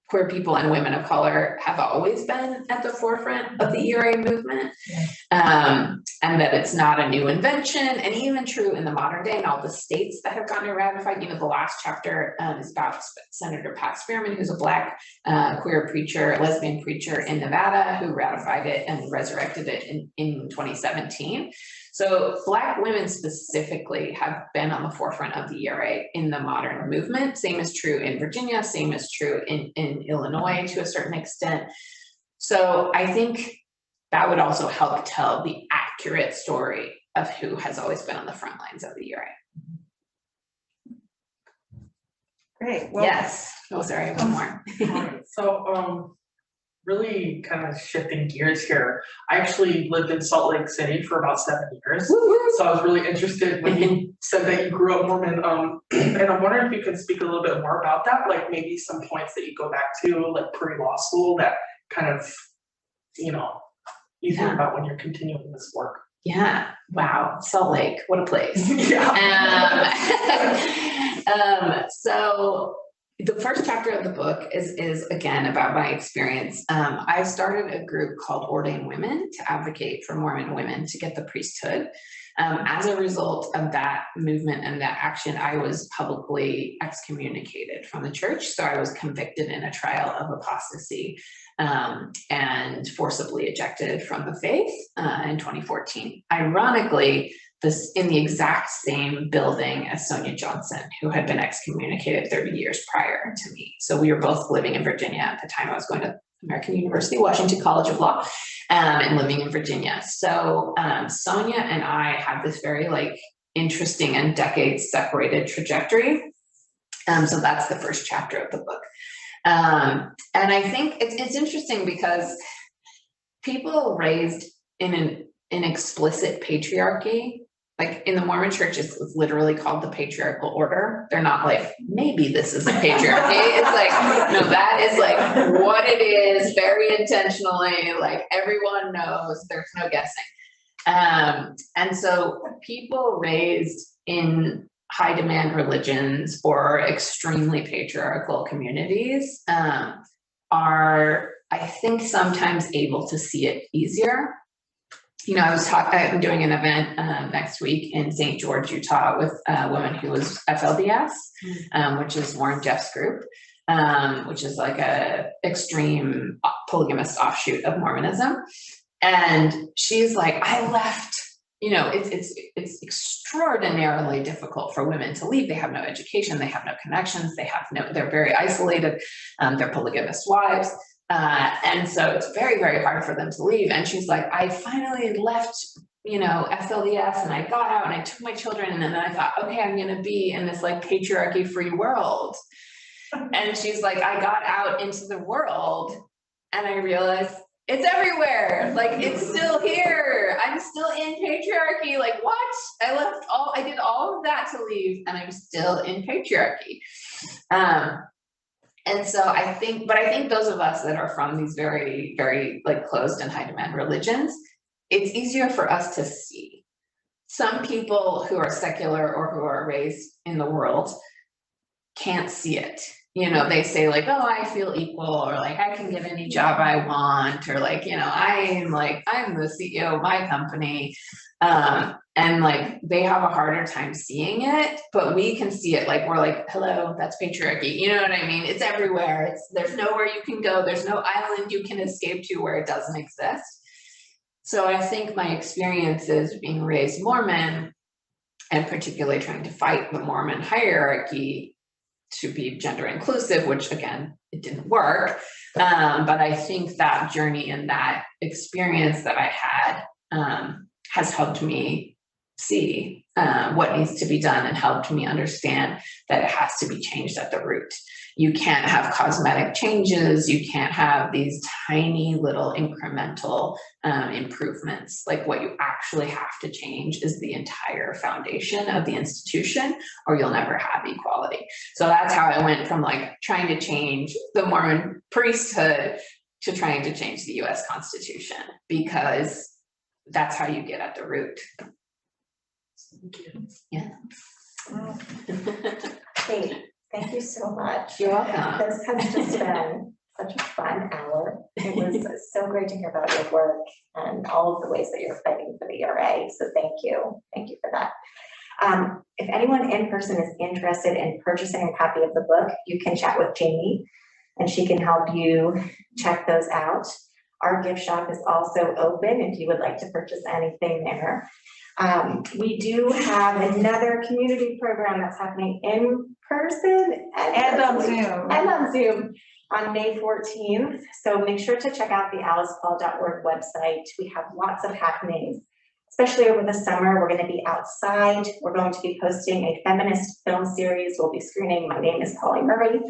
queer people and women of color have always been at the forefront of the ERA movement, and that it's not a new invention, and even true in the modern day in all the states that have gotten it ratified. The last chapter is about Senator Pat Spearman, who's a Black queer preacher, lesbian preacher in Nevada, who ratified it and resurrected it in 2017. So Black women specifically have been on the forefront of the ERA in the modern movement. Same is true in Virginia, same is true in Illinois to a certain extent. So I think that would also help tell the accurate story of who has always been on the front lines of the ERA. Great. Well, Yes. Oh, sorry, one more. So, really kind of shifting gears here. I actually lived in Salt Lake City for about 7 years. So I was really interested when you said that you grew up Mormon. And I'm wondering if you could speak a little bit more about that, like maybe some points that you go back to, like pre-law school, that kind of, you think about when you're continuing this work. Yeah. Wow. Salt Lake. What a place. Yeah. So the first chapter of the book is again about my experience. I started a group called Ordained Women to advocate for Mormon women to get the priesthood. As a result of that movement and that action, I was publicly excommunicated from the church. So I was convicted in a trial of apostasy and forcibly ejected from the faith in 2014. Ironically, this in the exact same building as Sonia Johnson, who had been excommunicated 30 years prior to me. So we were both living in Virginia at the time. I was going to American University, Washington College of Law, and living in Virginia. So Sonia and I have this very interesting and decades separated trajectory. So that's the first chapter of the book. And I think it's interesting because people raised in an explicit patriarchy, like in the Mormon church, it's literally called the patriarchal order. They're not like, maybe this is a patriarchy. It's like, no, that is like what it is, very intentionally, like everyone knows, there's no guessing. And so people raised in high demand religions or extremely patriarchal communities are, I think, sometimes able to see it easier. I'm doing an event next week in St. George, Utah with a woman who was FLDS, which is Warren Jeff's group, which is like a extreme polygamist offshoot of Mormonism. And she's like, I left, it's extraordinarily difficult for women to leave. They have no education, they have no connections, they're very isolated, they're polygamist wives. And so it's very, very hard for them to leave. And she's like, I finally left, FLDS, and I got out and I took my children. And then I thought, okay, I'm going to be in this patriarchy free world. And she's like, I got out into the world and I realized it's everywhere. It's still here. I'm still in patriarchy. What? I did all of that to leave and I'm still in patriarchy. And so I think those of us that are from these very, very closed and high demand religions, it's easier for us to see. Some people who are secular or who are raised in the world can't see it. They say oh, I feel equal, or I can get any job I want, or I'm the CEO of my company. And they have a harder time seeing it, but we can see it. We're hello, that's patriarchy. You know what I mean? It's everywhere. There's nowhere you can go. There's no island you can escape to where it doesn't exist. So I think my experiences being raised Mormon, and particularly trying to fight the Mormon hierarchy to be gender inclusive, which again, it didn't work. But I think that journey and that experience that I had has helped me see what needs to be done and helped me understand that it has to be changed at the root. You can't have cosmetic changes. You can't have these tiny little incremental improvements. What you actually have to change is the entire foundation of the institution, or you'll never have equality. So that's how I went from trying to change the Mormon priesthood to trying to change the US Constitution, because that's how you get at the root. Thank you. Yeah. Great, thank you so much. You're welcome. This has just been such a fun hour. It was so great to hear about your work and all of the ways that you're fighting for the ERA. So thank you for that. If anyone in person is interested in purchasing a copy of the book, you can chat with Jamie and she can help you check those out. Our gift shop is also open if you would like to purchase anything there. We do have another community program that's happening in person And on virtually. Zoom. And on Zoom on May 14th. So make sure to check out the alicepaul.org website. We have lots of happenings, especially over the summer. We're going to be outside. We're going to be posting a feminist film series. We'll be screening My Name is Polly Murray.